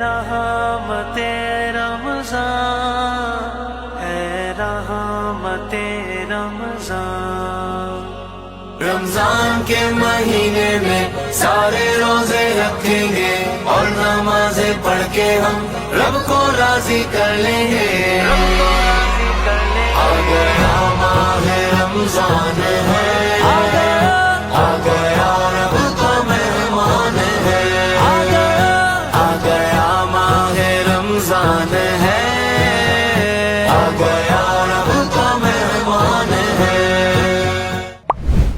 رحمت رمضان، اے رحمت رمضان، رمضان کے مہینے میں سارے روزے رکھیں گے اور نمازیں پڑھ کے ہم رب کو راضی کر لیں گے۔ آ گیا ماہ رمضان ہے، آ گیا رب کا مہمان ہے، آ گیا ماہ رمضان ہے، آ گیا رب کا مہمان ہے۔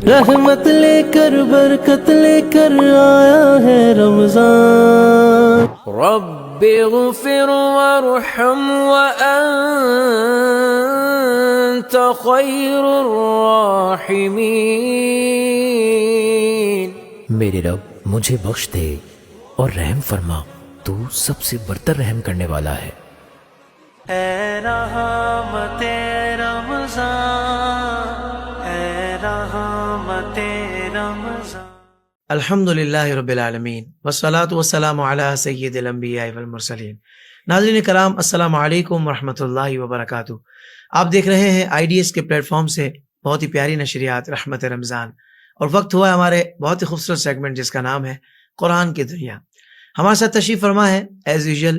رحمت لے کر برکت لے کر آیا ہے رمضان، رب اغفر وارحم وانت خیر الراحمین۔ میرے رب مجھے بخش دے اور رحم فرما، تو سب سے برتر رحم کرنے والا ہے۔ اے رحمت رمضان، اے رحمت رمضان۔ الحمدللہ رب العالمین والصلاة والسلام علی سید الانبیاء والمرسلین۔ ناظرین کرام، السلام علیکم ورحمۃ اللہ وبرکاتہ۔ آپ دیکھ رہے ہیں آئی ڈی ایس کے پلیٹ فارم سے بہت ہی پیاری نشریات رحمت رمضان، اور وقت ہوا ہے ہمارے بہت ہی خوبصورت سیگمنٹ جس کا نام ہے قرآن کی دنیا۔ ہمارے ساتھ تشریف فرما ہے ایز یوزول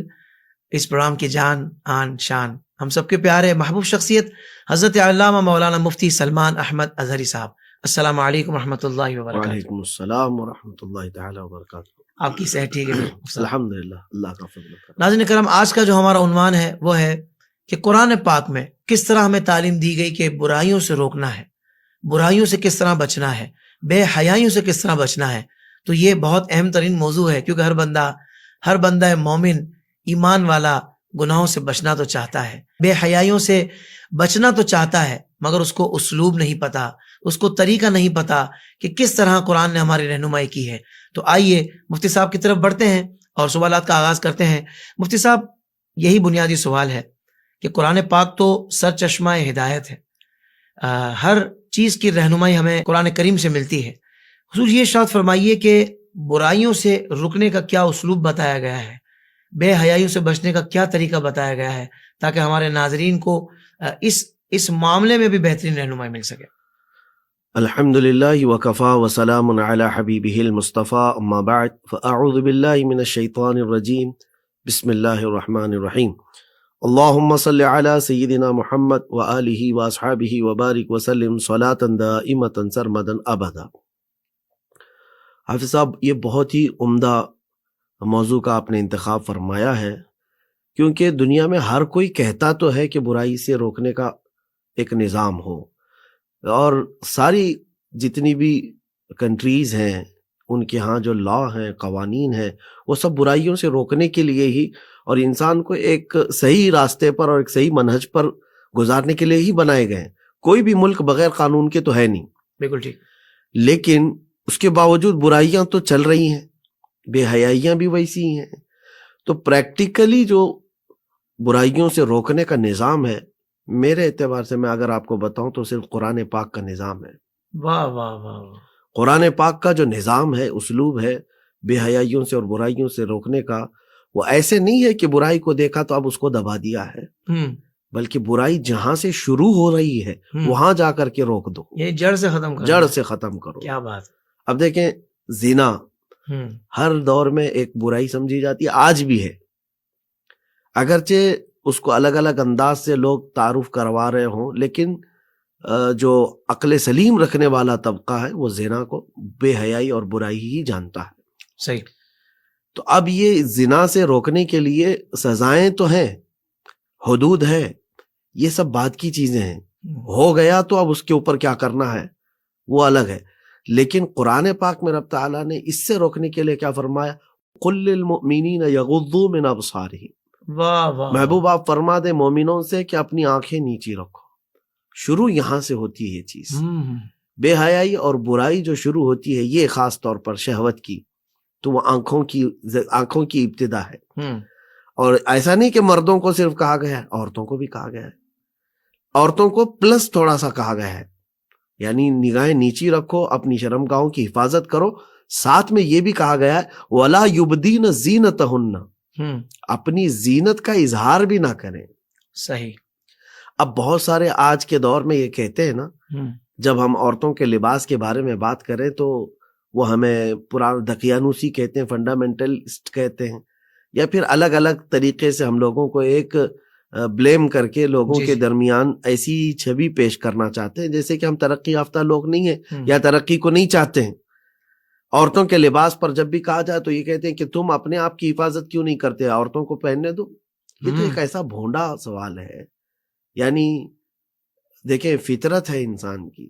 اس پروگرام کی جان آن شان، ہم سب کے پیارے محبوب شخصیت حضرت علامہ مولانا مفتی سلمان احمد اظہری صاحب۔ السلام علیکم ورحمۃ اللہ وبرکاتہ۔ وعلیکم السلام ورحمۃ اللہ تعالی وبرکاتہ۔ آپ کی صحت ٹھیک ہے؟ الحمدللہ، اللہ کا فضل ہے۔ ناظرین کرام، آج کا جو ہمارا عنوان ہے وہ ہے کہ قرآن پاک میں کس طرح ہمیں تعلیم دی گئی کہ برائیوں سے روکنا ہے، برائیوں سے کس طرح بچنا ہے، بے حیائیوں سے کس طرح بچنا ہے۔ تو یہ بہت اہم ترین موضوع ہے، کیونکہ ہر بندہ مومن ایمان والا گناہوں سے بچنا تو چاہتا ہے، بے حیائیوں سے بچنا تو چاہتا ہے، مگر اس کو اسلوب نہیں پتا، اس کو طریقہ نہیں پتا کہ کس طرح قرآن نے ہماری رہنمائی کی ہے۔ تو آئیے مفتی صاحب کی طرف بڑھتے ہیں اور سوالات کا آغاز کرتے ہیں۔ مفتی صاحب، یہی بنیادی سوال ہے کہ قرآن پاک تو سر چشمہ ہدایت ہے، ہر چیز کی رہنمائی ہمیں قرآن کریم سے ملتی ہے۔ حضور یہ ارشاد فرمائیے کہ برائیوں سے رکنے کا کیا اسلوب بتایا گیا ہے، بے حیائیوں سے بچنے کا کیا طریقہ بتایا گیا ہے، تاکہ ہمارے ناظرین کو اس معاملے میں بھی بہترین رہنمائی مل سکے۔ الحمدللہ وکفا وسلام علی حبیبہ المصطفیٰ، اما بعد فاعوذ باللہ من الشیطان الرجیم، بسم اللہ الرحمن الرحیم۔ اللہم صل علی سیدنا محمد وآلہ واصحابہ وبارک وسلم صلاۃ دائمۃ سرمدا ابدا۔ حافظ صاحب، یہ بہت ہی عمدہ موضوع کا آپ نے انتخاب فرمایا ہے، کیونکہ دنیا میں ہر کوئی کہتا تو ہے کہ برائی سے روکنے کا ایک نظام ہو، اور ساری جتنی بھی کنٹریز ہیں ان کے ہاں جو لا ہیں، قوانین ہیں، وہ سب برائیوں سے روکنے کے لیے ہی اور انسان کو ایک صحیح راستے پر اور ایک صحیح منہج پر گزارنے کے لیے ہی بنائے گئے ہیں۔ کوئی بھی ملک بغیر قانون کے تو ہے نہیں، بالکل ٹھیک۔ لیکن اس کے باوجود برائیاں تو چل رہی ہیں، بے حیائیاں بھی ویسی ہی ہیں۔ تو پریکٹیکلی جو برائیوں سے روکنے کا نظام ہے، میرے اعتبار سے میں اگر آپ کو بتاؤں تو صرف قرآن پاک کا نظام ہے۔ واہ واہ واہ واہ۔ قرآن پاک کا جو نظام ہے، اسلوب ہے بے حیائیوں سے اور برائیوں سے روکنے کا، وہ ایسے نہیں ہے کہ برائی کو دیکھا تو اب اس کو دبا دیا ہے، بلکہ برائی جہاں سے شروع ہو رہی ہے وہاں جا کر کے روک دو، یہ جڑ سے ختم کرو، جڑ سے ختم کرو۔ کیا بات۔ اب دیکھیں، زنا ہر دور میں ایک برائی سمجھی جاتی ہے، آج بھی ہے، اگرچہ اس کو الگ الگ انداز سے لوگ تعارف کروا رہے ہوں، لیکن جو عقل سلیم رکھنے والا طبقہ ہے وہ زنا کو بے حیائی اور برائی ہی جانتا ہے۔ صحیح۔ تو اب یہ زنا سے روکنے کے لیے سزائیں تو ہیں، حدود ہے، یہ سب بات کی چیزیں ہیں، ہو گیا تو اب اس کے اوپر کیا کرنا ہے وہ الگ ہے۔ لیکن قرآن پاک میں رب تعالیٰ نے اس سے روکنے کے لیے کیا فرمایا؟ قل للمؤمنین یغضوا من ابصارہم۔ واہ واہ۔ محبوب آپ فرما دے مومنوں سے کہ اپنی آنکھیں نیچی رکھو۔ شروع یہاں سے ہوتی ہے یہ چیز، بے حیائی اور برائی جو شروع ہوتی ہے یہ خاص طور پر شہوت کی، تو وہ آنکھوں کی ابتدا ہے۔ اور ایسا نہیں کہ مردوں کو صرف کہا گیا ہے، عورتوں کو بھی کہا گیا ہے، عورتوں کو پلس تھوڑا سا کہا گیا ہے، یعنی نگاہیں نیچی رکھو، اپنی شرمگاہوں کی حفاظت کرو۔ ساتھ میں یہ بھی کہا گیا ہے وَلَا يُبْدِينَ زِينَتَهُنَّ، ہوں اپنی زینت کا اظہار بھی نہ کریں. صحیح. اب بہت سارے آج کے دور میں یہ کہتے ہیں نا، ہوں جب ہم عورتوں کے لباس کے بارے میں بات کریں تو وہ ہمیں پرانا دقیانوسی کہتے ہیں، فنڈامنٹلسٹ کہتے ہیں، یا پھر الگ الگ طریقے سے ہم لوگوں کو ایک بلیم کر کے لوگوں جی کے جی. درمیان ایسی چھوی پیش کرنا چاہتے ہیں جیسے کہ ہم ترقی یافتہ لوگ نہیں ہیں ہوں. یا ترقی کو نہیں چاہتے ہیں. عورتوں کے لباس پر جب بھی کہا جائے تو یہ کہتے ہیں کہ تم اپنے آپ کی حفاظت کیوں نہیں کرتے، عورتوں کو پہننے دو. یہ تو ایک ایسا بھونڈا سوال ہے. یعنی دیکھیں، فطرت ہے انسان کی،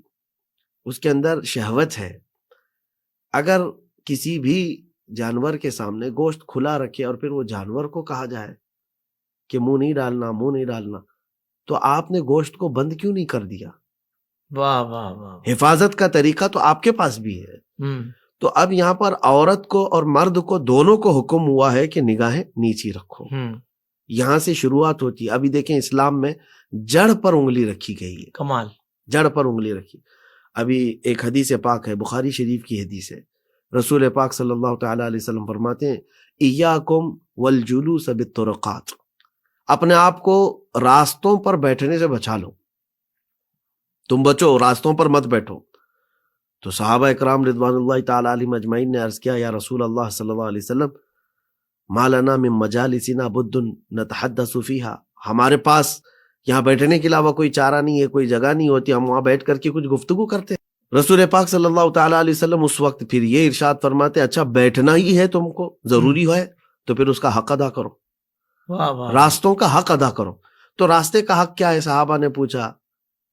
اس کے اندر شہوت ہے. اگر کسی بھی جانور کے سامنے گوشت کھلا رکھے اور پھر وہ جانور کو کہا جائے کہ منہ نہیں ڈالنا، منہ نہیں ڈالنا، تو آپ نے گوشت کو بند کیوں نہیں کر دیا؟ واہ واہ واہ. حفاظت کا طریقہ تو آپ کے پاس بھی ہے. ہوں تو اب یہاں پر عورت کو اور مرد کو دونوں کو حکم ہوا ہے کہ نگاہیں نیچی رکھو. ہوں. یہاں سے شروعات ہوتی ہے. ابھی دیکھیں اسلام میں جڑ پر انگلی رکھی گئی ہے، کمال. جڑ پر انگلی رکھی. ابھی ایک حدیث پاک ہے، بخاری شریف کی حدیث ہے. رسول پاک صلی اللہ تعالی علیہ وسلم فرماتے ہیں، ایاکم والجلوس بالطرقات، اپنے آپ کو راستوں پر بیٹھنے سے بچا لو. تم بچو، راستوں پر مت بیٹھو. تو صحابہ اکرام رضوان اللہ تعالی علیہم اجمعین نے عرض کیا، یا رسول اللہ صلی اللہ علیہ وسلم، ما لنا من مجالسنا بد نتحدث فیہا، ہمارے پاس یہاں بیٹھنے کے علاوہ کوئی چارہ نہیں ہے، کوئی جگہ نہیں ہوتی، ہم وہاں بیٹھ کر کے کچھ گفتگو کرتے ہیں. رسول پاک صلی اللہ تعالی علیہ وسلم اس وقت پھر یہ ارشاد فرماتے، اچھا بیٹھنا ہی ہے تم کو، ضروری ہے تو پھر اس کا حق ادا کرو، واہ واہ. راستوں کا حق ادا کرو. تو راستے کا حق کیا ہے؟ صحابہ نے پوچھا،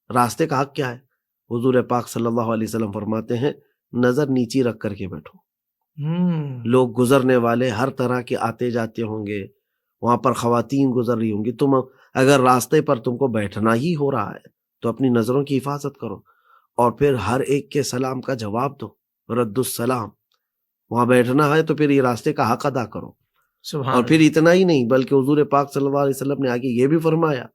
راستے کا حق کیا ہے؟ حضور پاک صلی اللہ علیہ وسلم فرماتے ہیں، نظر نیچی رکھ کر کے بیٹھو. لوگ گزرنے والے ہر طرح کے آتے جاتے ہوں گے، وہاں پر خواتین گزر رہی ہوں گی، تم اگر راستے پر تم کو بیٹھنا ہی ہو رہا ہے تو اپنی نظروں کی حفاظت کرو، اور پھر ہر ایک کے سلام کا جواب دو، رد السلام. وہاں بیٹھنا ہے تو پھر یہ راستے کا حق ادا کرو. سبحان. اور پھر اتنا ہی نہیں بلکہ حضور پاک صلی اللہ علیہ وسلم نے آگے یہ بھی فرمایا،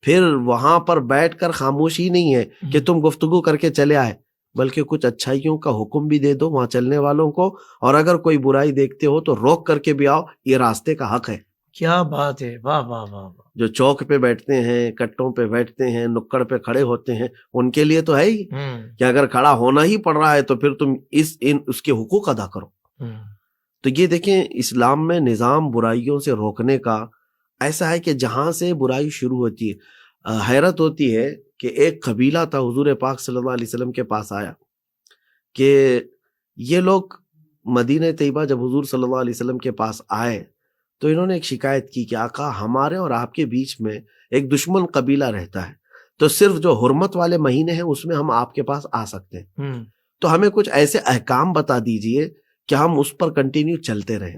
پھر وہاں پر بیٹھ کر خاموشی نہیں ہے کہ تم گفتگو کر کے چلے آئے، بلکہ کچھ اچھائیوں کا حکم بھی دے دو وہاں چلنے والوں کو، اور اگر کوئی برائی دیکھتے ہو تو روک کر کے بھی آؤ، یہ راستے کا حق ہے. کیا بات ہے، واہ واہ واہ. جو چوک پہ بیٹھتے ہیں، کٹوں پہ بیٹھتے ہیں، نکڑ پہ کھڑے ہوتے ہیں، ان کے لیے تو ہے ہی کہ اگر کھڑا ہونا ہی پڑ رہا ہے تو پھر تم اس کے حقوق ادا کرو. تو یہ دیکھیں، اسلام میں نظام برائیوں سے روکنے کا ایسا ہے کہ جہاں سے برائی شروع ہوتی ہے. حیرت ہوتی ہے کہ ایک قبیلہ تھا، حضور پاک صلی اللہ علیہ وسلم کے پاس آیا کہ یہ لوگ مدینہ طیبہ جب حضور صلی اللہ علیہ وسلم کے پاس آئے تو انہوں نے ایک شکایت کی کہ آقا، ہمارے اور آپ کے بیچ میں ایک دشمن قبیلہ رہتا ہے، تو صرف جو حرمت والے مہینے ہیں اس میں ہم آپ کے پاس آ سکتے ہیں، تو ہمیں کچھ ایسے احکام بتا دیجئے کہ ہم اس پر کنٹینیو چلتے رہیں،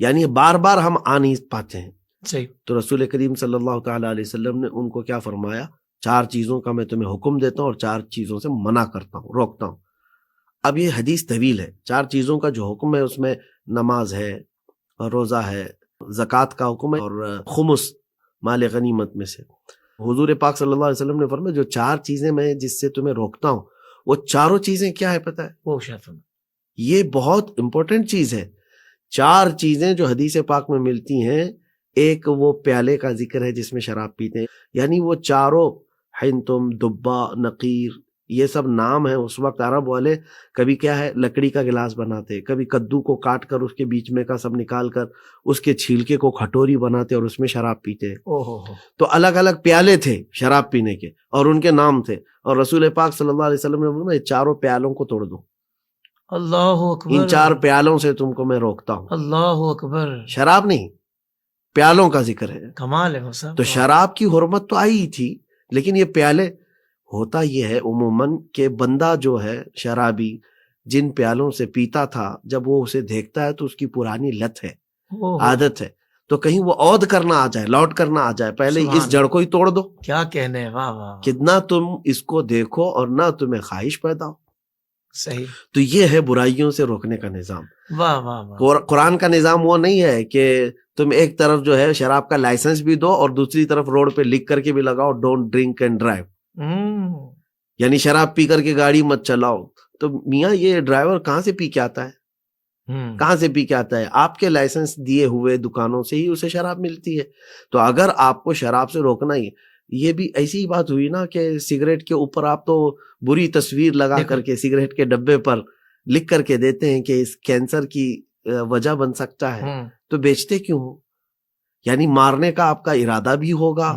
یعنی بار بار ہم آ نہیں پاتے ہیں. صحیح. تو رسول کریم صلی اللہ تعالی علیہ وسلم نے ان کو کیا فرمایا، 4 چیزوں کا میں تمہیں حکم دیتا ہوں اور 4 چیزوں سے منع کرتا ہوں، روکتا ہوں. اب یہ حدیث طویل ہے. 4 چیزوں کا جو حکم ہے اس میں نماز ہے، روزہ ہے، زکوٰۃ کا حکم ہے، اور خمس مال غنیمت میں سے. حضور پاک صلی اللہ علیہ وسلم نے فرمایا جو 4 چیزیں میں جس سے تمہیں روکتا ہوں، وہ چاروں چیزیں کیا ہے پتہ ہے؟ وہ شاید یہ بہت امپورٹنٹ چیز ہے. 4 چیزیں جو حدیث پاک میں ملتی ہیں، ایک وہ پیالے کا ذکر ہے جس میں شراب پیتے ہیں، یعنی وہ چاروں، حنتم، دبا، نقیر، یہ سب نام ہیں. اس وقت عرب والے کبھی کیا ہے، لکڑی کا گلاس بناتے، کبھی کدو کو کاٹ کر اس کے بیچ میں کا سب نکال کر اس کے چھلکے کو کھٹوری بناتے اور اس میں شراب پیتے. تو الگ الگ پیالے تھے شراب پینے کے اور ان کے نام تھے، اور رسول پاک صلی اللہ علیہ وسلم نے فرمایا 4 پیالوں کو توڑ دو. اللہ اکبر. ان 4 پیالوں سے تم کو میں روکتا ہوں. اللہ اکبر. شراب نہیں، پیالوں کا ذکر ہے. کمال ہے صاحب. تو شراب کی حرمت تو آئی ہی تھی، لیکن یہ پیالے، ہوتا یہ ہے عموماً کہ بندہ جو ہے شرابی جن پیالوں سے پیتا تھا، جب وہ اسے دیکھتا ہے تو اس کی پرانی لت ہے، عادت ہے، تو کہیں وہ عود کرنا آ جائے، لوٹ کرنا آ جائے، پہلے اس جڑ کو ہی توڑ دو. کیا کہنے، واہ واہ. کتنا تم اس کو دیکھو اور نہ تمہیں خواہش پیدا ہو. صحیح. تو یہ ہے برائیوں سے روکنے کا نظام. واہ واہ واہ. قرآن کا نظام وہ نہیں ہے کہ تم ایک طرف جو ہے شراب کا لائسنس بھی دو اور دوسری طرف روڈ پہ لکھ کر کے بھی لگاؤ ڈونٹ ڈرنک اینڈ ڈرائیو، یعنی شراب پی کر کے گاڑی مت چلاؤ. تو میاں یہ ڈرائیور کہاں سے پی کے آتا ہے؟ کہاں سے پی کے آتا ہے؟ آپ کے لائسنس دیے ہوئے دکانوں سے ہی اسے شراب ملتی ہے. تو اگر آپ کو شراب سے روکنا ہی، یہ بھی ایسی ہی بات ہوئی نا کہ سگریٹ کے اوپر آپ تو بری تصویر لگا کر کے سگریٹ کے ڈبے پر لکھ کر کے دیتے ہیں کہ اس کینسر کی وجہ بن سکتا ہے، تو بیچتے کیوں ہو؟ یعنی مارنے کا آپ کا ارادہ بھی ہوگا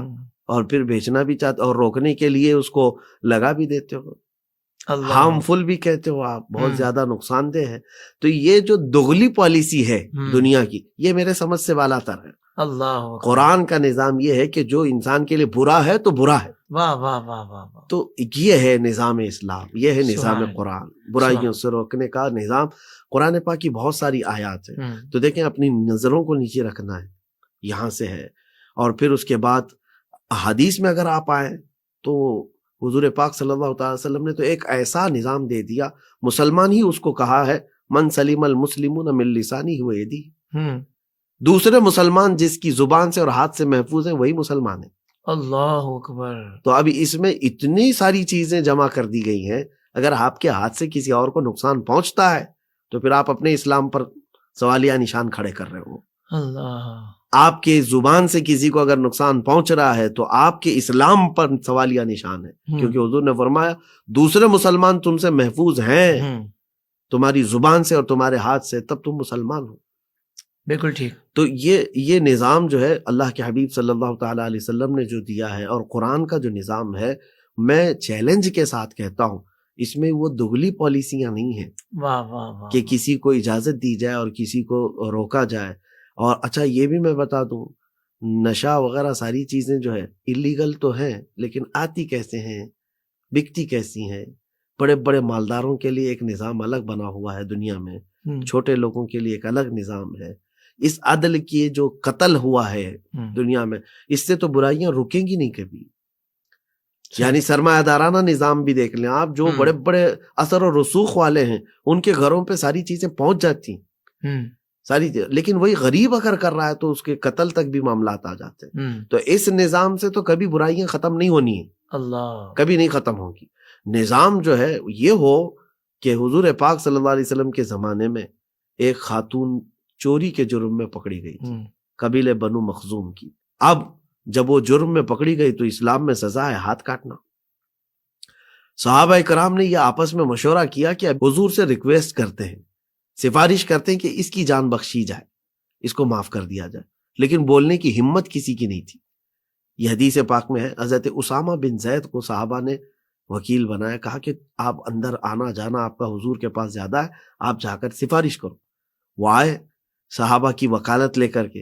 اور پھر بیچنا بھی چاہتے اور روکنے کے لیے اس کو لگا بھی دیتے ہو، ہارمفل بھی کہتے ہو آپ، بہت زیادہ نقصان دہ ہے. تو یہ جو دغلی پالیسی ہے دنیا کی، یہ میرے سمجھ سے بالا تر ہے. اللہ قرآن کا نظام یہ ہے کہ جو انسان کے لیے برا ہے تو برا ہے. واہ واہ واہ واہ واہ. تو یہ ہے نظام اسلام، یہ ہے نظام قرآن، برائیوں سے روکنے کا نظام. قرآن پاک کی بہت ساری آیات ہیں. تو دیکھیں اپنی نظروں کو نیچے رکھنا ہے، یہاں سے ہے. اور پھر اس کے بعد حدیث میں اگر آپ آئیں تو حضور پاک صلی اللہ تعالی وسلم نے تو ایک ایسا نظام دے دیا، مسلمان ہی اس کو کہا ہے من سلم المسلمون من لسانہ و یدہ، دوسرے مسلمان جس کی زبان سے اور ہاتھ سے محفوظ ہیں وہی مسلمان ہیں. اللہ اکبر. تو اب اس میں اتنی ساری چیزیں جمع کر دی گئی ہیں، اگر آپ کے ہاتھ سے کسی اور کو نقصان پہنچتا ہے تو پھر آپ اپنے اسلام پر سوالیہ نشان کھڑے کر رہے ہو. اللہ. آپ کے زبان سے کسی کو اگر نقصان پہنچ رہا ہے تو آپ کے اسلام پر سوالیہ نشان ہے، کیونکہ حضور نے فرمایا دوسرے مسلمان تم سے محفوظ ہیں تمہاری زبان سے اور تمہارے ہاتھ سے، تب تم مسلمان ہو. بالکل ٹھیک. تو یہ نظام جو ہے اللہ کے حبیب صلی اللہ تعالی علیہ وسلم نے جو دیا ہے، اور قرآن کا جو نظام ہے، میں چیلنج کے ساتھ کہتا ہوں اس میں وہ دگلی پالیسیاں نہیں ہیں. واہ واہ واہ. کہ کسی کو اجازت دی جائے اور کسی کو روکا جائے. اور اچھا یہ بھی میں بتا دوں، نشہ وغیرہ ساری چیزیں جو ہے اللیگل تو ہیں، لیکن آتی کیسے ہیں، بکتی کیسی ہیں. بڑے بڑے مالداروں کے لیے ایک نظام الگ بنا ہوا ہے دنیا میں، چھوٹے لوگوں کے لیے ایک الگ نظام ہے. اس عدل کی جو قتل ہوا ہے دنیا میں، اس سے تو برائیاں رکیں گی نہیں کبھی. یعنی سرمایہ دارانہ نظام بھی دیکھ لیں آپ، جو بڑے بڑے اثر و رسوخ والے ہیں ان کے گھروں پہ ساری چیزیں پہنچ جاتی ہیں، ساری چیز، لیکن وہی غریب اگر کر رہا ہے تو اس کے قتل تک بھی معاملات آ جاتے ہیں. تو اس نظام سے تو کبھی برائیاں ختم نہیں ہونی ہیں، اللہ کبھی نہیں ختم ہوگی. نظام جو ہے یہ ہو کہ حضور پاک صلی اللہ علیہ وسلم کے زمانے میں ایک خاتون چوری کے جرم میں پکڑی گئی تھی، قبیلے بنو مخزوم کی. اب جب وہ جرم میں پکڑی گئی تو اسلام میں سزا ہے ہاتھ کاٹنا. صحابہ کرام نے یہ آپس میں مشورہ کیا کہ حضور سے ریکویسٹ کرتے ہیں، سفارش کرتے ہیں کہ اس کی جان بخشی جائے، اس کو معاف کر دیا جائے. لیکن بولنے کی ہمت کسی کی نہیں تھی. یہ حدیث پاک میں ہے، حضرت اسامہ بن زید کو صحابہ نے وکیل بنایا، کہا کہ آپ اندر آنا جانا آپ کا حضور کے پاس زیادہ ہے، آپ جا کر سفارش کرو. وہ آئے صحابہ کی وکالت لے کر کے،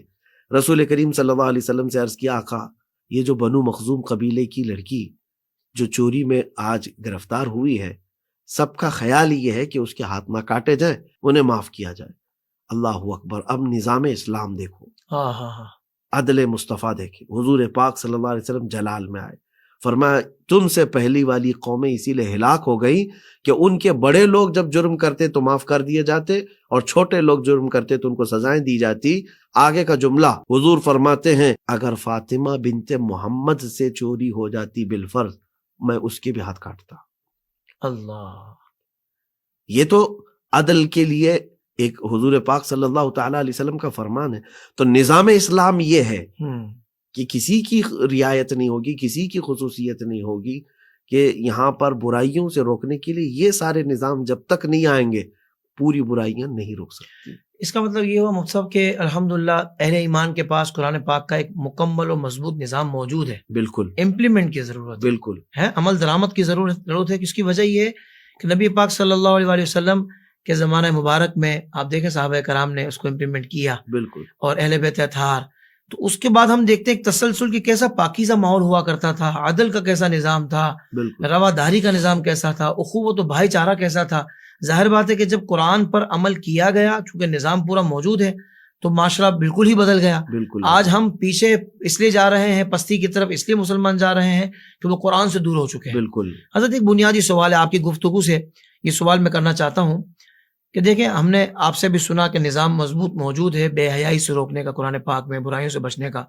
رسول کریم صلی اللہ علیہ وسلم سے عرض کیا، آقا یہ جو بنو مخزوم قبیلے کی لڑکی جو چوری میں آج گرفتار ہوئی ہے، سب کا خیال یہ ہے کہ اس کے ہاتھ نہ کاٹے جائیں، انہیں معاف کیا جائے. اللہ اکبر. اب نظام اسلام دیکھو، عدل مصطفیٰ دیکھیں. حضور پاک صلی اللہ علیہ وسلم جلال میں آئے، فرمایا تم سے پہلی والی قومیں اسی لیے ہلاک ہو گئی کہ ان کے بڑے لوگ جب جرم کرتے تو معاف کر دیے جاتے، اور چھوٹے لوگ جرم کرتے تو ان کو سزائیں دی جاتی. آگے کا جملہ حضور فرماتے ہیں، اگر فاطمہ بنت محمد سے چوری ہو جاتی بالفرض، میں اس کے بھی ہاتھ کاٹتا. اللہ. یہ تو عدل کے لیے ایک حضور پاک صلی اللہ تعالی علیہ وسلم کا فرمان ہے. تو نظام اسلام یہ ہے کہ کسی کی رعایت نہیں ہوگی، کسی کی خصوصیت نہیں ہوگی، کہ یہاں پر برائیوں سے روکنے کے لیے یہ سارے نظام جب تک نہیں آئیں گے پوری برائیاں نہیں روک سکتی. اس کا مطلب یہ ہوا مفتی صاحب کہ الحمدللہ اہل ایمان کے پاس قرآن پاک کا ایک مکمل و مضبوط نظام موجود ہے. بالکل امپلیمنٹ کی ضرورت بالکل ہے، عمل درآمد کی ضرورت ہے. اس کی وجہ یہ ہے کہ نبی پاک صلی اللہ علیہ وسلم کے زمانہ مبارک میں آپ دیکھیں صحابہ کرام نے اس کو امپلیمنٹ کیا، بالکل، اور اہل بیت اطہار. تو اس کے بعد ہم دیکھتے ہیں ایک تسلسل کی کیسا پاکیزہ ماحول ہوا کرتا تھا، عدل کا کیسا نظام تھا، رواداری کا نظام کیسا تھا، اخوت و بھائی چارہ کیسا تھا. ظاہر بات ہے کہ جب قرآن پر عمل کیا گیا، چونکہ نظام پورا موجود ہے، تو معاشرہ بالکل ہی بدل گیا. آج ہم پیچھے اس لیے جا رہے ہیں پستی کی طرف، اس لیے مسلمان جا رہے ہیں کہ وہ قرآن سے دور ہو چکے ہیں. بالکل. حضرت ایک بنیادی سوال ہے آپ کی گفتگو سے، یہ سوال میں کرنا چاہتا ہوں کہ دیکھیں ہم نے آپ سے بھی سنا کہ نظام مضبوط موجود ہے بے حیائی سے روکنے کا قرآن پاک میں، برائیوں سے بچنے کا،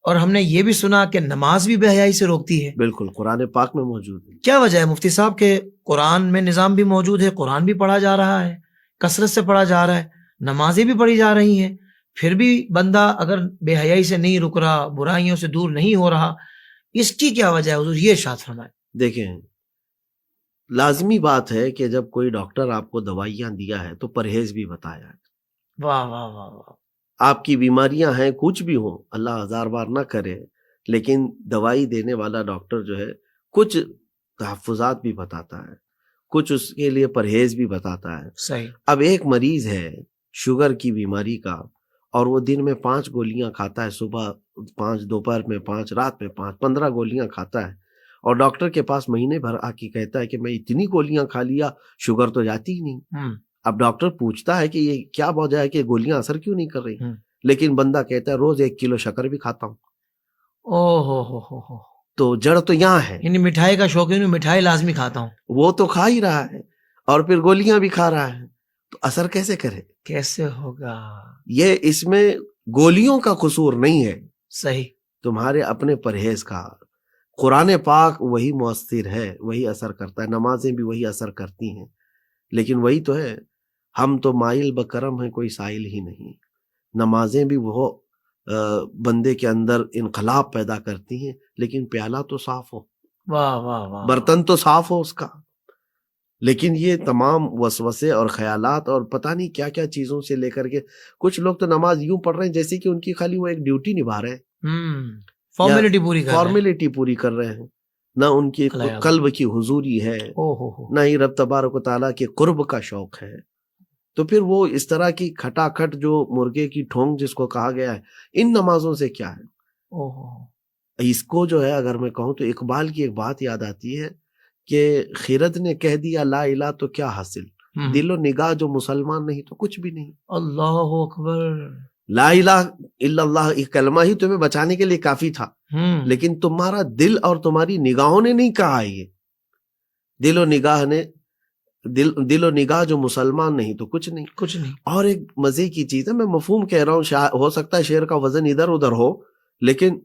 اور ہم نے یہ بھی سنا کہ نماز بھی بے حیائی سے روکتی ہے. بالکل، قرآن پاک میں موجود ہے. کیا وجہ ہے مفتی صاحب کہ قرآن میں نظام بھی موجود ہے، قرآن بھی پڑھا جا رہا ہے، کثرت سے پڑھا جا رہا ہے، نمازیں بھی پڑھی جا رہی ہیں، پھر بھی بندہ اگر بے حیائی سے نہیں رک رہا، برائیوں سے دور نہیں ہو رہا، اس کی کیا وجہ ہے؟ حضور یہ ارشاد فرمائے۔ دیکھیں، لازمی بات ہے کہ جب کوئی ڈاکٹر آپ کو دوائیاں دیا ہے تو پرہیز بھی بتایا ہے۔ واہ واہ واہ واہ، آپ کی بیماریاں ہیں، کچھ بھی ہوں، اللہ ہزار بار نہ کرے، لیکن دوائی دینے والا ڈاکٹر جو ہے کچھ تحفظات بھی بتاتا ہے، کچھ اس کے لیے پرہیز بھی بتاتا ہے۔ صحیح۔ اب ایک مریض ہے شوگر کی بیماری کا، اور وہ دن میں 5 گولیاں کھاتا ہے، صبح 5، دوپہر میں 5، رات میں 5، 15 گولیاں کھاتا ہے، اور ڈاکٹر کے پاس مہینے بھر آ کے کہتا ہے کہ میں اتنی گولیاں کھا لیا، شوگر تو جاتی ہی نہیں۔ اب ڈاکٹر پوچھتا ہے کہ یہ کیا وجہ ہے کہ گولیاں اثر کیوں نہیں کر رہی؟ لیکن بندہ کہتا ہے روز 1 کلو شکر بھی کھاتا ہوں۔ او ہو، تو جڑ تو یہاں ہے، یعنی مٹھائی کا شوقین ہوں، مٹھائی لازمی کھاتا ہوں، وہ تو کھا ہی رہا ہے اور پھر گولیاں بھی کھا رہا ہے، تو اثر کیسے کرے؟ کیسے ہوگا؟ یہ اس میں گولیوں کا قصور نہیں ہے، صحیح۔ تمہارے اپنے پرہیز کا۔ قرآن پاک وہی مؤثر ہے، وہی اثر کرتا ہے، نمازیں بھی وہی اثر کرتی ہیں، لیکن وہی تو ہے، ہم تو مائل بکرم ہیں، کوئی سائل ہی نہیں۔ نمازیں بھی وہ بندے کے اندر انقلاب پیدا کرتی ہیں، لیکن پیالہ تو صاف ہو، واہ واہ واہ، برتن تو صاف ہو اس کا، لیکن یہ تمام وسوسے اور خیالات اور پتہ نہیں کیا کیا چیزوں سے لے کر کے کچھ لوگ تو نماز یوں پڑھ رہے ہیں جیسے کہ ان کی خالی وہ ایک ڈیوٹی نبھا رہے ہیں، فارمیلٹی پوری کر رہے ہیں۔ فارمیلٹی پوری کر رہے ہیں، نہ ان کی قلب کی حضوری ہے، نہ ہی رب تبارک و تعالیٰ کے قرب کا شوق ہے۔ تو پھر وہ اس طرح کی کھٹا کھٹ جو مرغے کی ٹھونگ جس کو کہا گیا ہے، ان نمازوں سے کیا ہے؟ اس کو جو ہے اگر میں کہوں تو اقبال کی ایک بات یاد آتی ہے کہ خیرت نے کہہ دیا لا الہ تو کیا حاصل، دل و نگاہ جو مسلمان نہیں تو کچھ بھی نہیں۔ اللہ اکبر، لا الہ الا اللہ ایک کلمہ ہی تمہیں بچانے کے لیے کافی تھا، لیکن تمہارا دل اور تمہاری نگاہوں نے نہیں کہا یہ، دل و نگاہ جو مسلمان نہیں تو کچھ نہیں۔ اور ایک مزے کی چیز ہے، میں مفہوم کہہ رہا ہوں، ہو سکتا ہے شعر کا وزن ادھر ادھر ہو، لیکن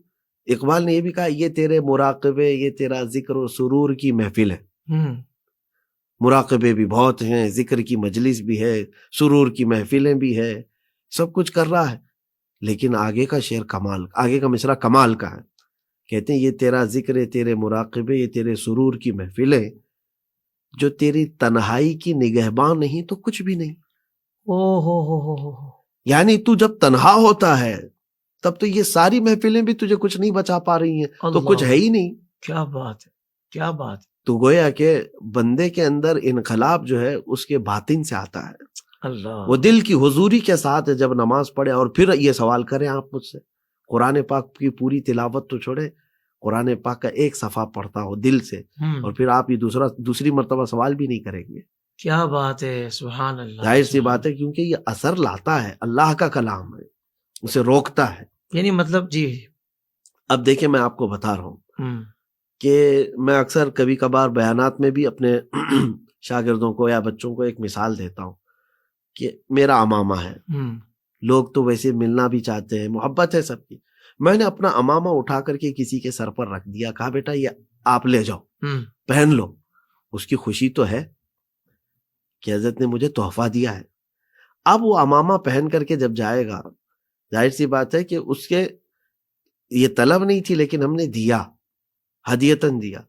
اقبال نے یہ بھی کہا یہ تیرے مراقبے، یہ تیرا ذکر و سرور کی محفل ہے۔ مراقبے بھی بہت ہیں، ذکر کی مجلس بھی ہے، سرور کی محفلیں بھی ہے، سب کچھ کر رہا ہے، لیکن آگے کا شعر کمال، آگے کا مصرع کمال کا ہے، کہتے ہیں یہ تیرا ذکر ہے، تیرے مراقبے، یہ تیرے سرور کی محفلیں، جو تیری تنہائی کی نگہباں نہیں تو کچھ بھی نہیں۔ یعنی تو جب تنہا ہوتا ہے تب تو یہ ساری محفلیں بھی تجھے کچھ نہیں بچا پا رہی ہیں، تو کچھ ہے ہی نہیں۔ کیا بات ہے، کیا بات ہے۔ تو گویا کہ بندے کے اندر انقلاب جو ہے اس کے باطن سے آتا ہے، اللہ، وہ دل کی حضوری کے ساتھ جب نماز پڑھے۔ اور پھر یہ سوال کریں آپ مجھ سے، قرآن پاک کی پوری تلاوت تو چھوڑے، قرآن پاک کا ایک صفحہ پڑھتا ہو دل سے، اور پھر آپ یہ دوسری مرتبہ سوال بھی نہیں کریں گے۔ کیا بات ہے، سبحان اللہ۔ ظاہر سی بات ہے، کیونکہ یہ اثر لاتا ہے، اللہ کا کلام ہے، اسے روکتا ہے۔ یعنی مطلب جی، اب دیکھیں میں آپ کو بتا رہا ہوں کہ میں اکثر کبھی کبھار بیانات میں بھی اپنے شاگردوں کو یا بچوں کو ایک مثال دیتا ہوں کہ میرا عمامہ ہے، لوگ تو ویسے ملنا بھی چاہتے ہیں، محبت ہے سب کی، میں نے اپنا عمامہ اٹھا کر کے کسی کے سر پر رکھ دیا، کہا بیٹا یہ آپ لے جاؤ، پہن لو۔ اس کی خوشی تو ہے کہ حضرت نے مجھے تحفہ دیا ہے۔ اب وہ عمامہ پہن کر کے جب جائے گا، ظاہر سی بات ہے کہ اس کے یہ طلب نہیں تھی، لیکن ہم نے دیا، ہدیتاً دیا۔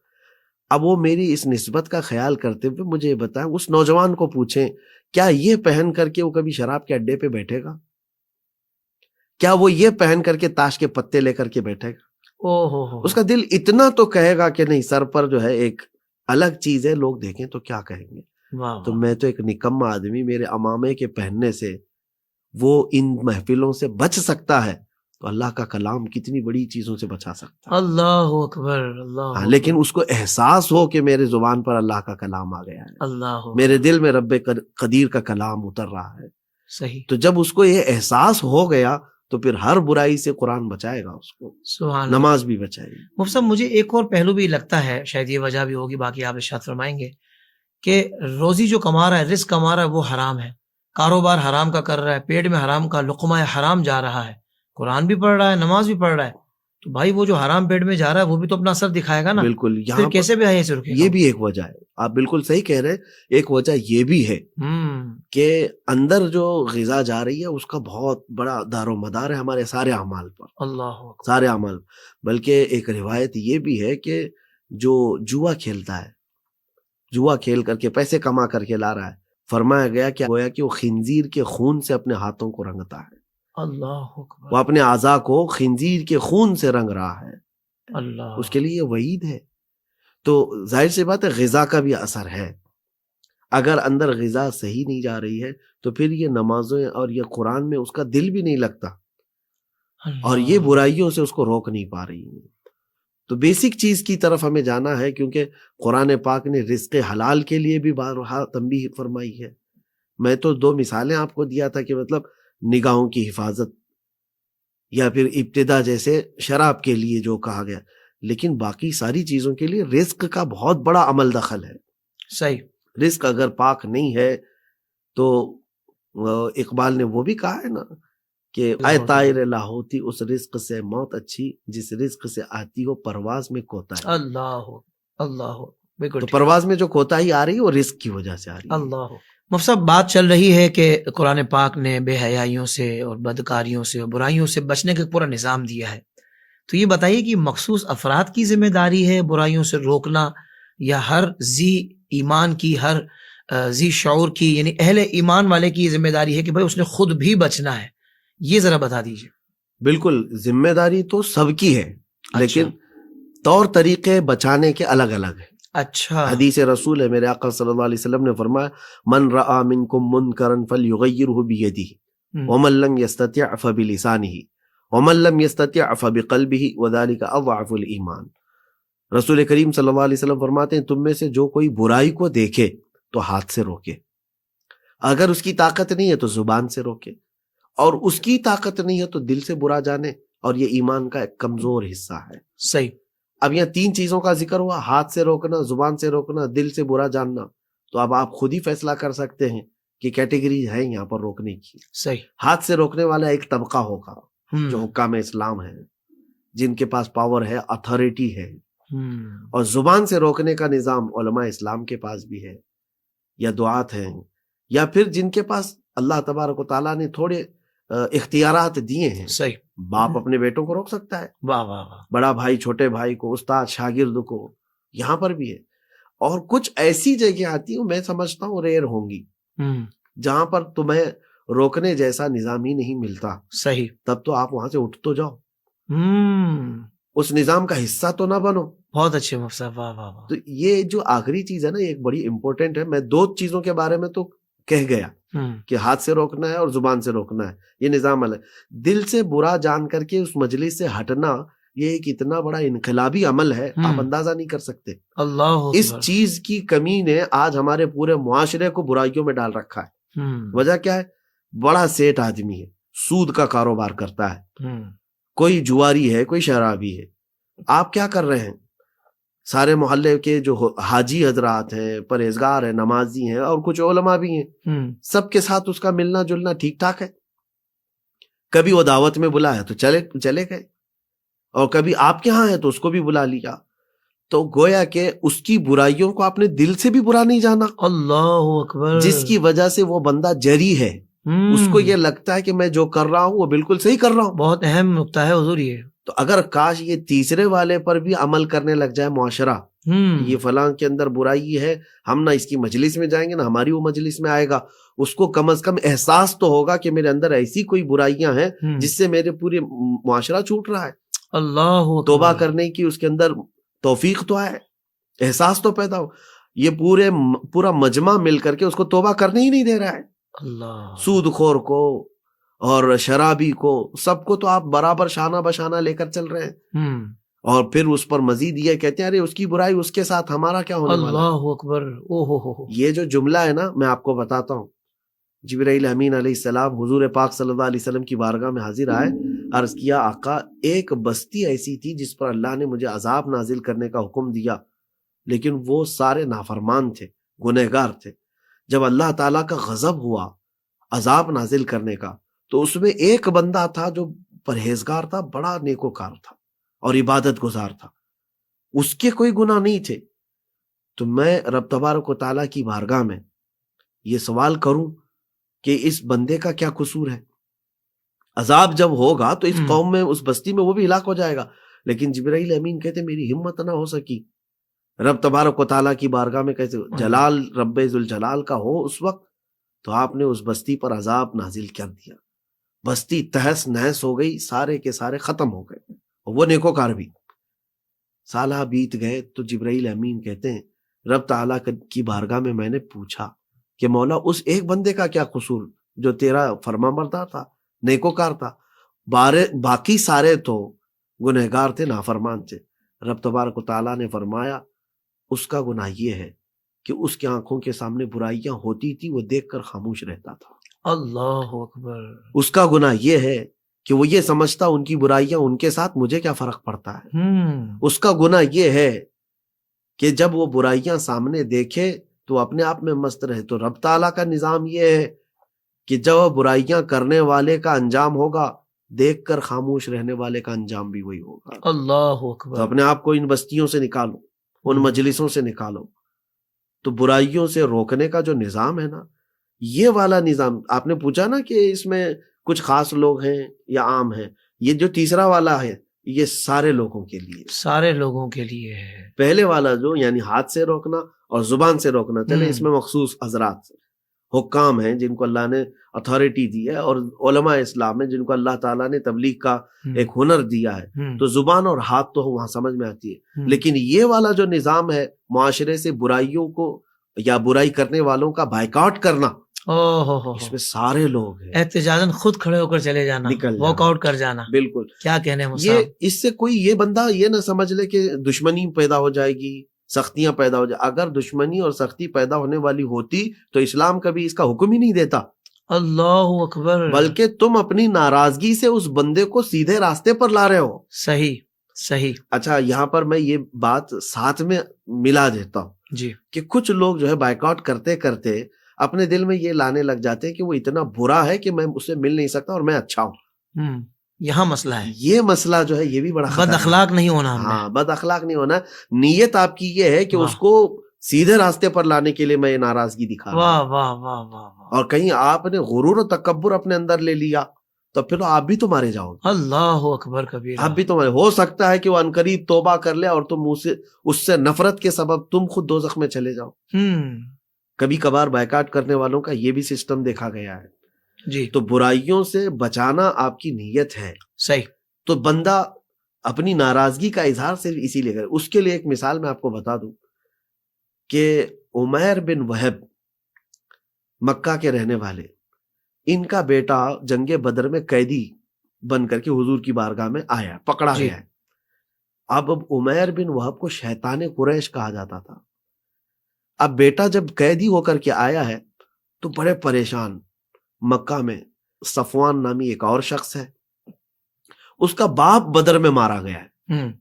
اب وہ میری اس نسبت کا خیال کرتے ہوئے مجھے یہ بتائیں، اس نوجوان کو پوچھیں کیا یہ پہن کر کے وہ کبھی شراب کے اڈے پہ بیٹھے گا؟ کیا وہ یہ پہن کر کے تاش کے پتے لے کر کے بیٹھے گا؟ اس کا دل اتنا تو کہے گا کہ نہیں، سر پر جو ہے ایک الگ چیز ہے، لوگ دیکھیں تو کیا کہیں گے۔ تو میں تو ایک نکما آدمی، میرے عمامے کے پہننے سے وہ ان محفلوں سے بچ سکتا ہے، تو اللہ کا کلام کتنی بڑی چیزوں سے بچا سکتا ہے۔ اللہ اکبر، اللہ اکبر۔ لیکن اس کو احساس ہو کہ میرے زبان پر اللہ کا کلام آ گیا ہے، اللہ میرے دل میں رب قدیر کا کلام اتر رہا ہے۔ صحیح۔ تو جب اس کو یہ احساس ہو گیا تو پھر ہر برائی سے قرآن بچائے گا اس کو، سبحان اللہ۔ نماز بھی بچائے گی۔ مفتی صاحب مجھے ایک اور پہلو بھی لگتا ہے، شاید یہ وجہ بھی ہوگی، باقی آپ ارشاد فرمائیں گے، کہ روزی جو کما رہا ہے، رزق کما رہا ہے، وہ حرام ہے، کاروبار حرام کا کر رہا ہے، پیٹ میں حرام کا لقمہ حرام جا رہا ہے، قرآن بھی پڑھ رہا ہے، نماز بھی پڑھ رہا ہے، تو بھائی وہ جو حرام پیٹ میں جا رہا ہے وہ بھی تو اپنا اثر دکھائے گا نا. بالکل. پھر یہاں کیسے بے حیائی سے رکے گا؟ یہ بھی ایک وجہ ہے. آپ بالکل صحیح کہہ رہے ہیں. ایک وجہ یہ بھی ہے کہ اندر جو غذا جا رہی ہے اس کا بہت بڑا دار و مدار ہے ہمارے سارے اعمال پر. اللہ اکبر. سارے اعمال. بلکہ ایک روایت یہ بھی ہے کہ جو جوا کھیلتا ہے، جوا کھیل کر کے پیسے کما کر کے لا رہا ہے، فرمایا گیا کہ گویا کہ وہ خنزیر کے خون سے اپنے ہاتھوں کو رنگتا ہے. اللہ اکبر. وہ اپنے اعضاء کو خنزیر کے خون سے رنگ رہا ہے. اللہ. اس کے لیے یہ وعید ہے. تو ظاہر سی بات ہے غذا کا بھی اثر ہے. اگر اندر غذا صحیح نہیں جا رہی ہے تو پھر یہ نمازیں اور یہ قرآن میں اس کا دل بھی نہیں لگتا، اور یہ برائیوں سے اس کو روک نہیں پا رہی ہے. تو بیسک چیز کی طرف ہمیں جانا ہے، کیونکہ قرآن پاک نے رزق حلال کے لیے بھی بارہا تنبیہ فرمائی ہے. میں تو 2 مثالیں آپ کو دیا تھا کہ مطلب نگاہوں کی حفاظت یا پھر ابتدا جیسے شراب کے لیے جو کہا گیا، لیکن باقی ساری چیزوں کے لیے رزق کا بہت بڑا عمل دخل ہے. صحیح. رزق اگر پاک نہیں ہے تو اقبال نے وہ بھی کہا ہے نا کہ اے طائر لاہوتی اس رزق سے موت اچھی جس رزق سے آتی ہو پرواز میں کوتاہی. اللہ اللہ. بالکل. تو پرواز میں جو کوتاہی آ رہی ہے وہ رزق کی وجہ سے آ رہی ہے. اللہ. مفتی صاحب بات چل رہی ہے کہ قرآن پاک نے بے حیائیوں سے اور بدکاریوں سے اور برائیوں سے بچنے کا پورا نظام دیا ہے. تو یہ بتائیے کہ مخصوص افراد کی ذمہ داری ہے برائیوں سے روکنا، یا ہر ذی ایمان کی، ہر ذی شعور کی، یعنی اہل ایمان والے کی ذمہ داری ہے کہ بھائی اس نے خود بھی بچنا ہے؟ یہ ذرا بتا دیجیے. بالکل ذمہ داری تو سب کی ہے، لیکن طور طریقے بچانے کے الگ الگ ہیں. اچھا. حدیث رسول ہے، میرے آقا صلی اللہ علیہ وسلم نے فرمایا من رآ منکم منکرا فلیغیرہ بیدہ ومن لم یستطع فبلسانہ ومن لم یستطع فبقلبہ وذلک اضعف الایمان. رسول کریم صلی اللہ علیہ وسلم فرماتے ہیں تم میں سے جو کوئی برائی کو دیکھے تو ہاتھ سے روکے، اگر اس کی طاقت نہیں ہے تو زبان سے روکے، اور اس کی طاقت نہیں ہے تو دل سے برا جانے، اور یہ ایمان کا ایک کمزور حصہ ہے. صحیح. اب یہاں 3 چیزوں کا ذکر ہوا، ہاتھ سے روکنا، زبان سے روکنا، دل سے برا جاننا. تو اب آپ خود ہی فیصلہ کر سکتے ہیں کہ کیٹیگری ہے یہاں پر روکنے کی. صحیح. ہاتھ سے روکنے والا ایک طبقہ ہوگا جو حکام اسلام ہے، جن کے پاس پاور ہے، اتھارٹی ہے. اور زبان سے روکنے کا نظام علماء اسلام کے پاس بھی ہے، یا دعات ہیں، یا پھر جن کے پاس اللہ تبارک و تعالیٰ نے تھوڑے اختیارات دیے ہیں. صحیح. باپ اپنے بیٹوں کو روک سکتا ہے، واہ واہ واہ. بڑا بھائی چھوٹے بھائی کو، استاد شاگرد کو، یہاں پر بھی ہے. اور کچھ ایسی جگہ آتی ہوں میں سمجھتا ہوں ریئر ہوں گی جہاں پر تمہیں روکنے جیسا نظام ہی نہیں ملتا. صحیح. تب تو آپ وہاں سے اٹھ تو جاؤ، اس نظام کا حصہ تو نہ بنو. بہت اچھے مفتی صاحب. واہ واہ واہ. تو یہ جو آخری چیز ہے نا، یہ ایک بڑی امپورٹنٹ ہے. میں 2 چیزوں کے بارے میں تو کہہ گیا کہ ہاتھ سے روکنا ہے اور زبان سے روکنا ہے، یہ نظام ہے. دل سے برا جان کر کے اس مجلس سے ہٹنا، یہ ایک اتنا بڑا انقلابی عمل ہے، آپ اندازہ نہیں کر سکتے. اللہ. اس چیز کی کمی نے آج ہمارے پورے معاشرے کو برائیوں میں ڈال رکھا ہے. وجہ کیا ہے؟ بڑا سیٹ آدمی ہے، سود کا کاروبار کرتا ہے، کوئی جواری ہے، کوئی شرابی ہے. آپ کیا کر رہے ہیں؟ سارے محلے کے جو حاجی حضرات ہیں، پرہیزگار ہیں، نمازی ہیں، اور کچھ علماء بھی ہیں، سب کے ساتھ اس کا ملنا جلنا ٹھیک ٹھاک ہے. کبھی وہ دعوت میں بلایا تو چلے گئے، اور کبھی آپ کے ہاں ہے تو اس کو بھی بلا لیا. تو گویا کہ اس کی برائیوں کو آپ نے دل سے بھی برا نہیں جانا. اللہ اکبر. جس کی وجہ سے وہ بندہ جری ہے، اس کو یہ لگتا ہے کہ میں جو کر رہا ہوں وہ بالکل صحیح کر رہا ہوں. بہت اہم نقطہ ہے حضور یہ. تو اگر کاش یہ تیسرے والے پر بھی عمل کرنے لگ جائے معاشرہ، یہ فلاں کے اندر برائی ہے، ہم نہ اس کی مجلس میں جائیں گے نہ ہماری وہ مجلس میں آئے گا، اس کو کم از کم احساس تو ہوگا کہ میرے اندر ایسی کوئی برائیاں ہیں جس سے میرے پورے معاشرہ چھوٹ رہا ہے. اللہ. توبہ کرنے کی اس کے اندر توفیق تو آئے، احساس تو پیدا ہو. یہ پورا مجمع مل کر کے اس کو توبہ کرنے ہی نہیں دے رہا ہے. اللہ. سود خور کو اور شرابی کو، سب کو تو آپ برابر شانہ بشانہ لے کر چل رہے ہیں، اور پھر اس پر مزید یہ کہتے ہیں ارے اس کی برائی اس کے ساتھ ہمارا کیا ہونے والا. اللہ اکبر. اوہ. یہ جو جملہ ہے نا، میں آپ کو بتاتا ہوں. جبرائیل امین علیہ السلام حضور پاک صلی اللہ علیہ وسلم کی بارگاہ میں حاضر آئے، عرض کیا آقا ایک بستی ایسی تھی جس پر اللہ نے مجھے عذاب نازل کرنے کا حکم دیا، لیکن وہ سارے نافرمان تھے، گنہگار تھے. جب اللہ تعالیٰ کا غضب ہوا عذاب نازل کرنے کا، تو اس میں ایک بندہ تھا جو پرہیزگار تھا، بڑا نیکوکار تھا، اور عبادت گزار تھا، اس کے کوئی گناہ نہیں تھے، تو میں رب تبارک و تعالیٰ کی بارگاہ میں یہ سوال کروں کہ اس بندے کا کیا قصور ہے؟ عذاب جب ہوگا تو اس قوم میں، اس بستی میں وہ بھی ہلاک ہو جائے گا، لیکن جبرائیل امین کہتے میری ہمت نہ ہو سکی رب تبارک و تعالیٰ کی بارگاہ میں کیسے جلال رب ذوالجلال کا ہو اس وقت، تو آپ نے اس بستی پر عذاب نازل کر دیا، بستی تہس نہس ہو گئی، سارے کے سارے ختم ہو گئے، وہ نیکوکار بھی۔ سالہ بیت گئے تو جبرائیل امین کہتے ہیں رب تعالیٰ کی بارگاہ میں نے پوچھا کہ مولا اس ایک بندے کا کیا قصور جو تیرا فرما بردار تھا، نیکوکار تھا، باقی سارے تو گنہگار تھے، نافرمان تھے۔ رب تبارک و تعالیٰ نے فرمایا اس کا گناہ یہ ہے کہ اس کی آنکھوں کے سامنے برائیاں ہوتی تھی، وہ دیکھ کر خاموش رہتا تھا۔ اللہ اکبر۔ اس کا گناہ یہ ہے کہ وہ یہ سمجھتا ان کی برائیاں ان کے ساتھ مجھے کیا فرق پڑتا ہے۔ اس کا گناہ یہ ہے کہ جب وہ برائیاں سامنے دیکھے تو اپنے آپ میں مست رہے۔ تو رب تعالیٰ کا نظام یہ ہے کہ جب برائیاں کرنے والے کا انجام ہوگا، دیکھ کر خاموش رہنے والے کا انجام بھی وہی ہوگا۔ اللہ تو اکبر۔ اپنے آپ کو ان بستیوں سے نکالو، ان مجلسوں سے نکالو۔ تو برائیوں سے روکنے کا جو نظام ہے نا، یہ والا نظام، آپ نے پوچھا نا کہ اس میں کچھ خاص لوگ ہیں یا عام ہیں، یہ جو تیسرا والا ہے یہ سارے لوگوں کے لیے، سارے لوگوں کے لیے ہے۔ پہلے والا جو یعنی ہاتھ سے روکنا اور زبان سے روکنا، چلے اس میں مخصوص حضرات حکام ہیں جن کو اللہ نے اتھارٹی دی ہے، اور علماء اسلام ہیں جن کو اللہ تعالیٰ نے تبلیغ کا ایک ہنر دیا ہے، تو زبان اور ہاتھ تو وہاں سمجھ میں آتی ہے۔ لیکن یہ والا جو نظام ہے معاشرے سے برائیوں کو یا برائی کرنے والوں کا بائیکاٹ کرنا، اس میں سارے لوگ ہیں، احتجاجاً خود کھڑے ہو کر چلے جانا، نکل واک آؤٹ کر جانا۔ بالکل۔ کیا کہنے یہ مصعب۔ اس سے کوئی یہ بندہ یہ نہ سمجھ لے کہ دشمنی پیدا ہو جائے گی، سختیاں پیدا ہو جائے۔ اگر دشمنی اور سختی پیدا ہونے والی ہوتی تو اسلام کبھی اس کا حکم ہی نہیں دیتا، اللہ اکبر۔ بلکہ تم اپنی ناراضگی سے اس بندے کو سیدھے راستے پر لا رہے ہو۔ صحیح صحیح۔ اچھا، یہاں پر میں یہ بات ساتھ میں ملا دیتا ہوں جی۔ کہ کچھ لوگ جو ہے بائیکاٹ کرتے کرتے اپنے دل میں یہ لانے لگ جاتے ہیں کہ وہ اتنا برا ہے کہ میں اس سے مل نہیں سکتا اور میں اچھا ہوں۔ یہاں مسئلہ ہے، یہ مسئلہ جو ہے یہ بھی بڑا بد اخلاق نہیں ہونا ہم نے۔ ہاں، بد اخلاق نہیں ہونا۔ نیت آپ کی یہ ہے کہ واہ۔ اس کو سیدھے راستے پر لانے کے لیے میں یہ ناراضگی دکھا رہا واہ ہوں، واہ واہ واہ واہ۔ اور کہیں آپ نے غرور و تکبر اپنے اندر لے لیا تو پھر تو آپ بھی تو مارے جاؤ گے۔ اللہ اکبر کبیر۔ آپ بھی تو مارے، ہو سکتا ہے کہ وہ عنقریب توبہ کر لے اور تم اس سے نفرت کے سبب تم خود دوزخ میں چلے جاؤ۔ کبھی کبھار بائیکاٹ کرنے والوں کا یہ بھی سسٹم دیکھا گیا ہے۔ جی تو برائیوں سے بچانا آپ کی نیت ہے، صحیح۔ تو بندہ اپنی ناراضگی کا اظہار صرف اسی لیے کرے۔ اس کے لیے ایک مثال میں آپ کو بتا دوں کہ عمیر بن وہب مکہ کے رہنے والے، ان کا بیٹا جنگ بدر میں قیدی بن کر کے حضور کی بارگاہ میں آیا، پکڑا جی۔ گیا ہے۔ اب عمیر بن وہب کو شیطان قریش کہا جاتا تھا۔ اب بیٹا جب قیدی ہو کر کے آیا ہے تو بڑے پریشان، مکہ میں صفوان نامی ایک اور شخص ہے، اس کا باپ بدر میں مارا گیا ہے،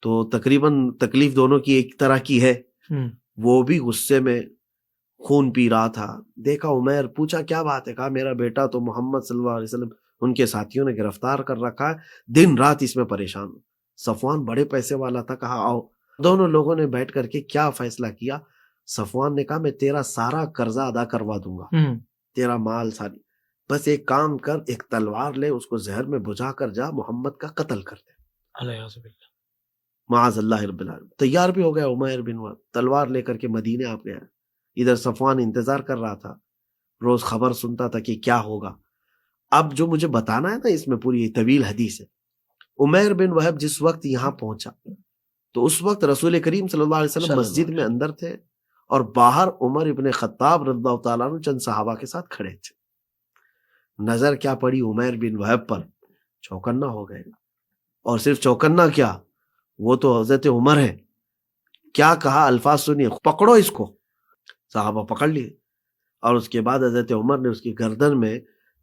تو تقریباً تکلیف دونوں کی ایک طرح کی ہے۔ وہ بھی غصے میں خون پی رہا تھا، دیکھا عمیر، پوچھا کیا بات ہے، کہا میرا بیٹا تو محمد صلی اللہ علیہ وسلم ان کے ساتھیوں نے گرفتار کر رکھا ہے، دن رات اس میں پریشان ہوں۔ صفوان بڑے پیسے والا تھا، کہا آؤ۔ دونوں لوگوں نے بیٹھ کر کے کیا فیصلہ کیا؟ صفوان نے کہا میں تیرا سارا قرضہ ادا کروا دوں گا، تیرا مال ساری، بس ایک کام کر، ایک تلوار لے، اس کو زہر میں بجھا کر جا، محمد کا قتل کر دے۔ معاذ اللہ رب العالمین۔ تیار بھی ہو گیا عمیر بن وہب، تلوار لے کر کے مدینے آپ گیا۔ ادھر صفوان انتظار کر رہا تھا، روز خبر سنتا تھا کہ کیا ہوگا۔ اب جو مجھے بتانا ہے نا، اس میں پوری طویل حدیث ہے۔ عمیر بن وہب جس وقت یہاں پہنچا تو اس وقت رسول کریم صلی اللہ علیہ وسلم مسجد میں اندر تھے، اور باہر عمر ابن خطاب رضی اللہ تعالیٰ عنہ چند صحابہ کے ساتھ کھڑے تھے۔ نظر کیا پڑی عمیر بن وہب پر، چوکنا ہو گئے، اور صرف چوکنا کیا، وہ تو حضرت عمر ہے۔ کیا کہا، الفاظ سنیے، پکڑو اس کو۔ صحابہ پکڑ لیے، اور اس کے بعد حضرت عمر نے اس کی گردن میں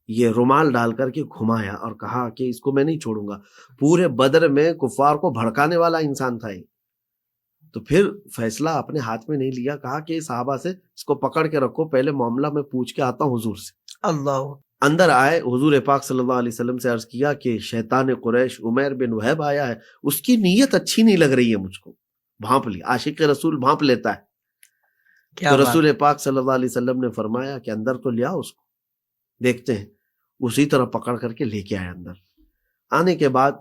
یہ رومال ڈال کر کے گھمایا اور کہا کہ اس کو میں نہیں چھوڑوں گا۔ پورے بدر میں کفار کو بھڑکانے والا انسان تھا یہ۔ تو پھر فیصلہ اپنے ہاتھ میں نہیں لیا، کہا کہ صحابہ سے اس کو پکڑ کے رکھو، پہلے معاملہ میں پوچھ کے آتا ہوں حضور سے۔ اللہ اندر آئے, حضور پاک صلی اللہ علیہ وسلم سے عرض کیا کہ شیطان قریش عمیر بن وہب آیا ہے, اس کی نیت اچھی نہیں لگ رہی ہے مجھ کو. بھانپ لی, عاشق رسول بھانپ لیتا ہے. تو رسول پاک صلی اللہ علیہ وسلم نے فرمایا کہ اندر تو لیا اس کو, دیکھتے ہیں. اسی طرح پکڑ کر کے لے کے آئے اندر. آنے کے بعد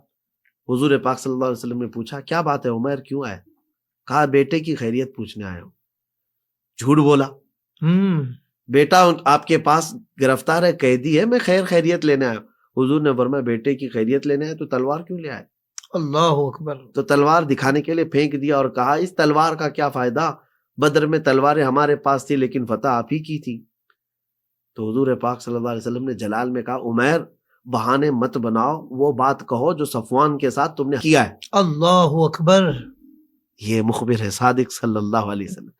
حضور پاک صلی اللہ علیہ وسلم نے پوچھا کیا بات ہے عمیر, کیوں آئے؟ کہا بیٹے کی خیریت پوچھنے آیا ہوں. جھوٹ بولا, بیٹا آپ کے پاس گرفتار ہے, قیدی ہے, میں خیریت لینے آیا ہوں. حضور نے فرمایا بیٹے کی خیریت لینے آئے تو تلوار کیوں لے آئے؟ اللہ اکبر. تو تلوار دکھانے کے لیے پھینک دیا اور کہا اس تلوار کا کیا فائدہ, بدر میں تلواریں ہمارے پاس تھی لیکن فتح آپ ہی کی تھی. تو حضور پاک صلی اللہ علیہ وسلم نے جلال میں کہا عمیر بہانے مت بناؤ, وہ بات کہو جو صفوان کے ساتھ تم نے کیا ہے. اللہ اکبر. یہ مخبر ہے صادق صلی اللہ علیہ وسلم.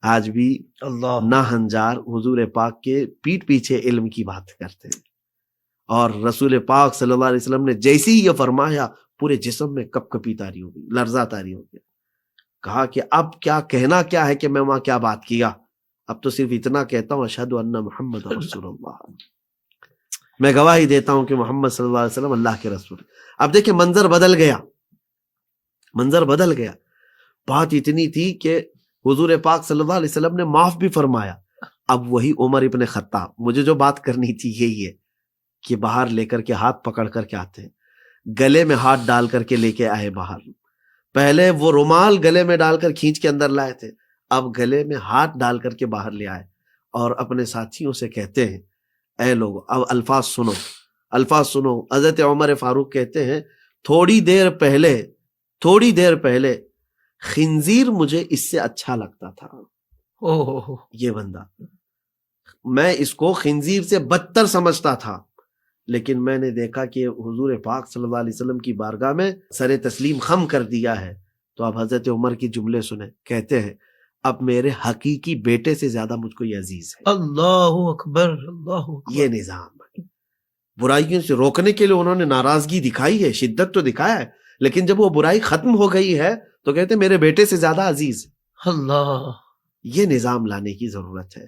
آج بھی اللہ نہ ہنجار حضور پاک کے پیٹھ پیچھے علم کی بات کرتے ہیں, اور رسول پاک صلی اللہ علیہ وسلم نے جیسے ہی یہ فرمایا پورے جسم میں کپ کپی تاری ہو گئی, لرزہ تاری ہو گیا. کہا کہ اب کیا کہنا کیا ہے کہ میں وہاں کیا بات کیا, اب تو صرف اتنا کہتا ہوں اشہد ان محمد رسول اللہ, میں گواہی دیتا ہوں کہ محمد صلی اللہ علیہ وسلم اللہ کے رسول. اب دیکھیں منظر بدل گیا, منظر بدل گیا. بات اتنی تھی کہ حضور پاک صلی اللہ علیہ وسلم نے معاف بھی فرمایا. اب وہی عمر ابن خطاب, مجھے جو بات کرنی تھی یہی ہے کہ باہر لے کر کے ہاتھ پکڑ کر کے آتے ہیں, گلے میں ہاتھ ڈال کر کے لے کے آئے باہر. پہلے وہ رومال گلے میں ڈال کر کھینچ کے اندر لائے تھے, اب گلے میں ہاتھ ڈال کر کے باہر لے آئے اور اپنے ساتھیوں سے کہتے ہیں اے لوگ اب الفاظ سنو, الفاظ سنو. حضرت عمر فاروق کہتے ہیں تھوڑی دیر پہلے خنزیر مجھے اس سے اچھا لگتا تھا. یہ بندہ, میں اس کو خنزیر سے بدتر سمجھتا تھا, لیکن میں نے دیکھا کہ حضور پاک صلی اللہ علیہ وسلم کی بارگاہ میں سر تسلیم خم کر دیا ہے. تو اب حضرت عمر کی جملے سنیں, کہتے ہیں اب میرے حقیقی بیٹے سے زیادہ مجھ کو یہ عزیز ہے. اللہ اکبر. اللہ اکبر. یہ نظام برائیوں سے روکنے کے لیے انہوں نے ناراضگی دکھائی ہے, شدت تو دکھایا ہے, لیکن جب وہ برائی ختم ہو گئی ہے تو کہتے ہیں میرے بیٹے سے زیادہ عزیز ہے. اللہ, یہ نظام لانے کی ضرورت ہے.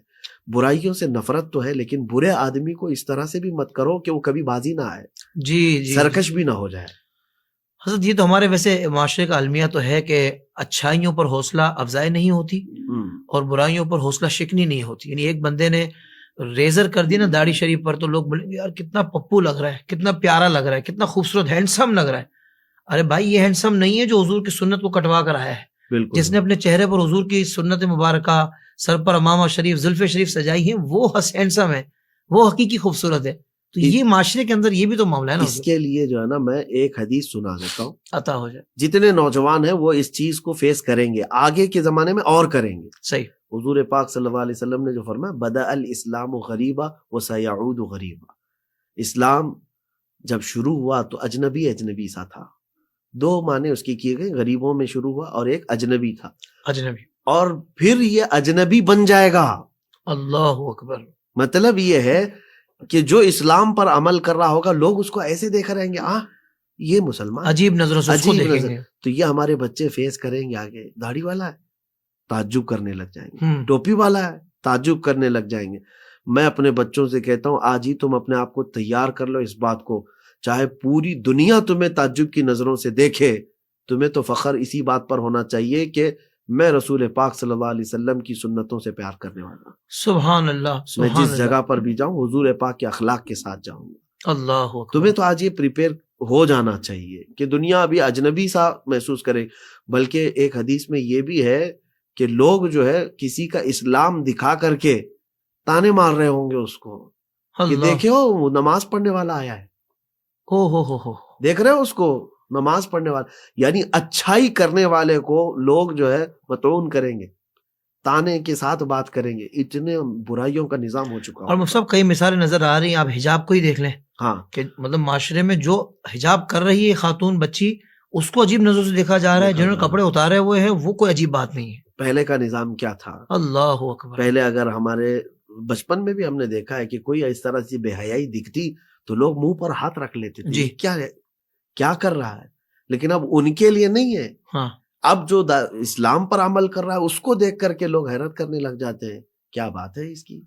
برائیوں سے نفرت تو ہے, لیکن برے آدمی کو اس طرح سے بھی مت کرو کہ وہ کبھی بازی نہ آئے, جی سرکش بھی نہ ہو جائے. حضرت یہ تو ہمارے ویسے معاشرے کا المیہ تو ہے کہ اچھائیوں پر حوصلہ افزائی نہیں ہوتی اور برائیوں پر حوصلہ شکنی نہیں ہوتی. یعنی ایک بندے نے ریزر کر دی نا داڑھی شریف پر تو لوگ بولیں گے یار کتنا پپو لگ رہا ہے, کتنا پیارا لگ رہا ہے, کتنا خوبصورت ہینڈسم لگ رہا ہے. ارے بھائی یہ ہینڈسم نہیں ہے جو حضور کی سنت کو کٹوا کر آیا ہے. بالکل, جس نے اپنے چہرے پر حضور کی سنت مبارکہ, سر پر امامہ شریف, زلف شریف سجائی ہیں, وہ ہینڈسم ہے, وہ حقیقی خوبصورت ہے. تو یہ معاشرے کے اندر یہ بھی تو معاملہ ہے نا. اس کے لیے جو ہے نا میں ایک حدیث سنا دیتا ہوں, عطا ہو جائے. جتنے نوجوان ہیں وہ اس چیز کو فیس کریں گے, آگے کے زمانے میں اور کریں گے. صحیح. حضور پاک صلی اللہ علیہ وسلم نے جو فرمایا بدأ الاسلام غریبا وسیعود غریبا, اسلام جب شروع ہوا تو اجنبی سا تھا. دو معنی اس کی کیے گئے, غریبوں میں شروع ہوا اور ایک اجنبی تھا. اجنبی, اور پھر یہ اجنبی بن جائے گا. اللہ اکبر. مطلب یہ ہے کہ جو اسلام پر عمل کر رہا ہوگا لوگ اس کو ایسے دیکھ رہیں گے, یہ مسلمان عجیب نظروں سے اس کو دیکھیں گے. تو یہ ہمارے بچے فیس کریں گے آگے. داڑھی والا ہے تعجب کرنے لگ جائیں گے, ٹوپی والا ہے تعجب کرنے لگ جائیں گے. میں اپنے بچوں سے کہتا ہوں آج ہی تم اپنے آپ کو تیار کر لو اس بات کو, چاہے پوری دنیا تمہیں تعجب کی نظروں سے دیکھے, تمہیں تو فخر اسی بات پر ہونا چاہیے کہ میں رسول پاک صلی اللہ علیہ وسلم کی سنتوں سے پیار کرنے والا ہوں. سبحان اللہ. میں جس جگہ پر بھی جاؤں حضور پاک کے اخلاق کے ساتھ جاؤں گا. اللہ اکبر. تمہیں تو آج یہ پریپیئر ہو جانا چاہیے کہ دنیا ابھی اجنبی سا محسوس کرے. بلکہ ایک حدیث میں یہ بھی ہے کہ لوگ جو ہے کسی کا اسلام دکھا کر کے تانے مار رہے ہوں گے اس کو کہ دیکھو وہ نماز پڑھنے والا آیا ہے, ہو دیکھ رہے ہو اس کو نماز پڑھنے والا. یعنی اچھائی کرنے والے کو لوگ جو ہے مطعون کریں گے, تانے کے ساتھ بات کریں گے. اتنے برائیوں کا نظام ہو چکا. اور سب کئی مثالیں نظر آ رہی ہیں, آپ حجاب کو ہی دیکھ لیں. ہاں, کہ مطلب معاشرے میں جو حجاب کر رہی ہے خاتون بچی, اس کو عجیب نظر سے دیکھا جا رہا ہے. جنہوں نے کپڑے اتارے ہوئے ہیں وہ کوئی عجیب بات نہیں ہے. پہلے کا نظام کیا تھا؟ اللہ اکبر. پہلے اگر ہمارے بچپن میں بھی ہم نے دیکھا ہے کہ کوئی اس طرح سے بے حیائی دکھتی تو لوگ منہ پر ہاتھ رکھ لیتے تھے, جی کیا کر رہا ہے. لیکن اب ان کے لیے نہیں ہے. ہاں, اب جو اسلام پر عمل کر رہا ہے اس کو دیکھ کر کے لوگ حیرت کرنے لگ جاتے ہیں, کیا بات ہے اس کی.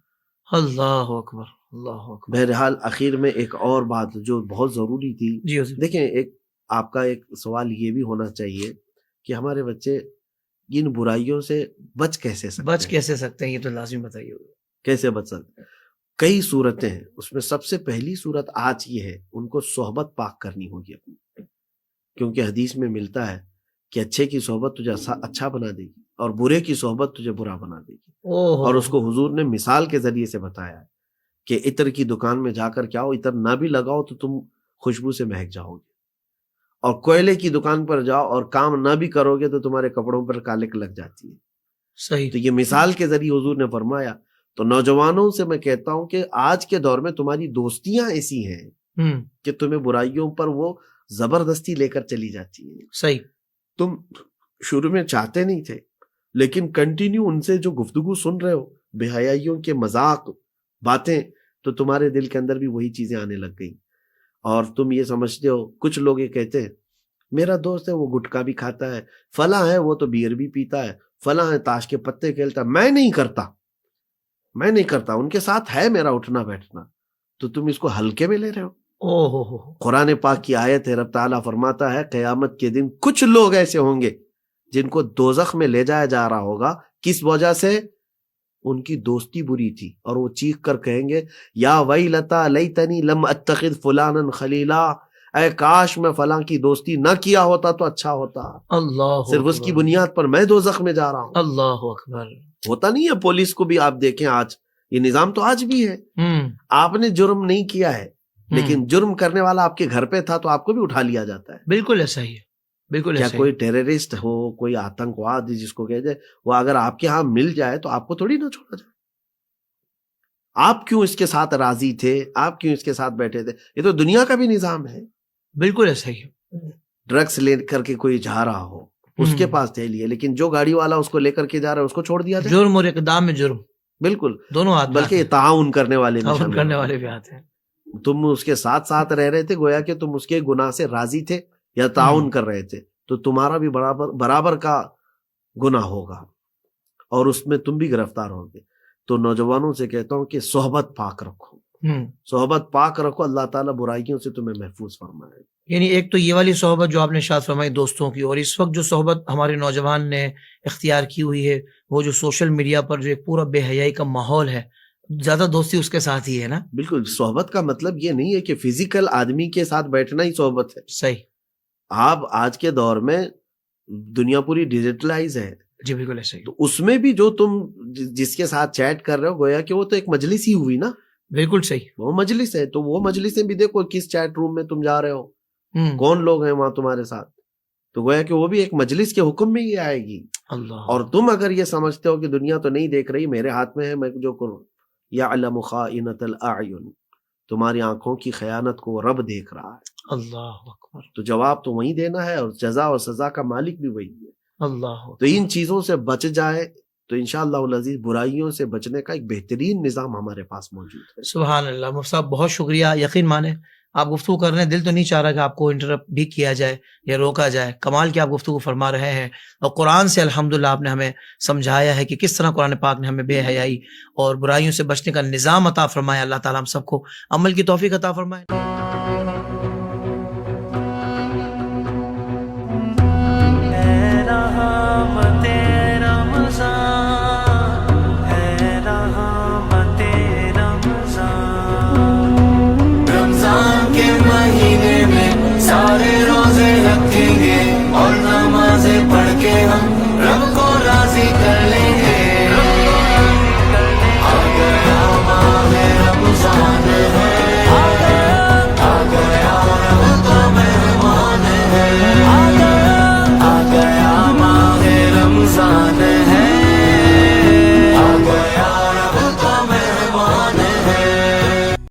اللہ اکبر. اللہ اکبر. بہرحال آخر میں ایک اور بات جو بہت ضروری تھی، جی حضور. دیکھیں ایک آپ کا ایک سوال یہ بھی ہونا چاہیے کہ ہمارے بچے ان برائیوں سے بچ کیسے سکتے بچ ہیں؟ کیسے سکتے ہیں، یہ تو لازمی بتائیے. کیسے بچ سکتے ہیں؟ کئی صورتیں ہیں، اس میں سب سے پہلی صورت آج یہ ہے، ان کو صحبت پاک کرنی ہوگی اپنی، کیونکہ حدیث میں ملتا ہے کہ اچھے کی صحبت تجھے اچھا بنا دے گی اور برے کی صحبت تجھے برا بنا دے گی. اور اس کو حضور نے مثال کے ذریعے سے بتایا ہے کہ عطر کی دکان میں جا کر کیا ہو، عطر نہ بھی لگاؤ تو تم خوشبو سے مہک جاؤ گے، اور کوئلے کی دکان پر جاؤ اور کام نہ بھی کرو گے تو تمہارے کپڑوں پر کالک لگ جاتی ہے. صحیح. تو یہ مثال کے ذریعے حضور نے فرمایا. تو نوجوانوں سے میں کہتا ہوں کہ آج کے دور میں تمہاری دوستیاں ایسی ہیں کہ تمہیں برائیوں پر وہ زبردستی لے کر چلی جاتی ہیں. صحیح. تم شروع میں چاہتے نہیں تھے، لیکن کنٹینیو ان سے جو گفتگو سن رہے ہو، بے حیائیوں کے مذاق باتیں، تو تمہارے دل کے اندر بھی وہی چیزیں آنے لگ گئی. اور تم یہ سمجھتے ہو، کچھ لوگ یہ کہتے ہیں میرا دوست ہے وہ گٹکا بھی کھاتا ہے، فلاں ہے وہ تو بیئر بھی پیتا ہے، فلاں ہے تاش کے پتے کھیلتا ہے، میں نہیں کرتا، ان کے ساتھ ہے میرا اٹھنا بیٹھنا. تو تم اس کو ہلکے میں لے رہے ہو. قرآن پاک کی آیت ہے، رب تعالیٰ فرماتا ہے قیامت کے دن کچھ لوگ ایسے ہوں گے جن کو دوزخ میں لے جایا جا رہا ہوگا. کس وجہ سے؟ ان کی دوستی بری تھی، اور وہ چیخ کر کہیں گے یا ویلتا لیتنی لم اتخذ فلانا خلیلا، اے کاش میں فلاں کی دوستی نہ کیا ہوتا تو اچھا ہوتا. اللہ صرف اس کی بنیاد پر میں دوزخ میں جا رہا ہوں. اللہ اکبر. ہوتا نہیں ہے پولیس کو بھی آپ دیکھیں، آج یہ نظام تو آج بھی ہے. آپ نے جرم نہیں کیا ہے، لیکن جرم کرنے والا آپ کے گھر پہ تھا تو آپ کو بھی اٹھا لیا جاتا ہے. بالکل ایسا ہی ہے، بالکل کیا ایسا ہی. کوئی ٹیررسٹ ہو، کوئی آتنکواد جس کو کہتے ہیں، وہ اگر آپ کے ہاں مل جائے تو آپ کو تھوڑی نہ چھوڑا جائے. آپ کیوں اس کے ساتھ راضی تھے، آپ کیوں اس کے ساتھ بیٹھے تھے؟ یہ تو دنیا کا بھی نظام ہے. بالکل ایسا ہی ہے. ڈرگس لے کر کے کوئی جا رہا ہو، اس کے پاس تھیلی ہے، لیکن جو گاڑی والا اس کو لے کر کے جا رہا ہے اس کو چھوڑ دیا جائے. جرم اور اقدام میں جرم بالکل، دونوں آدمی، بلکہ یہ تعاون کرنے والے بھی شامل کرنے ہیں. والے بھی آتے ہیں. تم اس کے ساتھ ساتھ رہ رہے تھے، گویا کہ تم اس کے گناہ سے راضی تھے یا تعاون کر رہے تھے، تو تمہارا بھی برابر کا گناہ ہوگا اور اس میں تم بھی گرفتار ہوگے. تو نوجوانوں سے کہتا ہوں کہ صحبت پاک رکھو، صحبت پاک رکھو، اللہ تعالیٰ برائیوں سے تمہیں محفوظ فرمائے. یعنی ایک تو یہ والی صحبت جو آپ نے ارشاد فرمائی دوستوں کی، اور اس وقت جو صحبت ہمارے نوجوان نے اختیار کی ہوئی ہے وہ جو سوشل میڈیا پر جو ایک پورا بے حیائی کا ماحول ہے، زیادہ دوستی اس کے ساتھ ہی ہے نا. بالکل، صحبت کا مطلب یہ نہیں ہے کہ فزیکل آدمی کے ساتھ بیٹھنا ہی صحبت ہے. صحیح. آپ آج کے دور میں دنیا پوری ڈیجیٹلائز ہے. جی بالکل ایسا ہی. تو اس میں بھی جو تم جس کے ساتھ چیٹ کر رہے ہو، گویا کہ وہ تو ایک مجلس ہی ہوئی نا. بالکل صحیح. وہ مجلس ہے، تو وہ مجلسیں بھی دیکھو کس چیٹ روم میں تم جا رہے ہو، کون لوگ ہیں وہاں تمہارے ساتھ. تو گویا کہ وہ بھی ایک مجلس کے حکم میں ہی آئے گی. اللہ. اور تم اگر یہ سمجھتے ہو کہ دنیا تو نہیں دیکھ رہی، میرے ہاتھ میں ہے، میں جو کروں. یعلم خائنۃ الاعین، تمہاری آنکھوں کی خیانت کو وہ رب دیکھ رہا ہے. اللہ اکبر. تو جواب تو وہی دینا ہے، اور جزا اور سزا کا مالک بھی وہی ہے. اللہ. تو ان چیزوں سے بچ جائے تو انشاءاللہ العزیز برائیوں سے بچنے کا ایک بہترین نظام ہمارے پاس موجود ہے. سبحان اللہ. مفتی صاحب بہت شکریہ. یقین مانے آپ گفتگو کر رہے ہیں، دل تو نہیں چاہ رہا کہ آپ کو انٹرپٹ بھی کیا جائے یا روکا جائے. کمال کی آپ گفتگو فرما رہے ہیں، اور قرآن سے الحمدللہ آپ نے ہمیں سمجھایا ہے کہ کس طرح قرآن پاک نے ہمیں بے حیائی اور برائیوں سے بچنے کا نظام عطا فرمایا. اللہ تعالیٰ ہم سب کو عمل کی توفیق عطا فرمائے.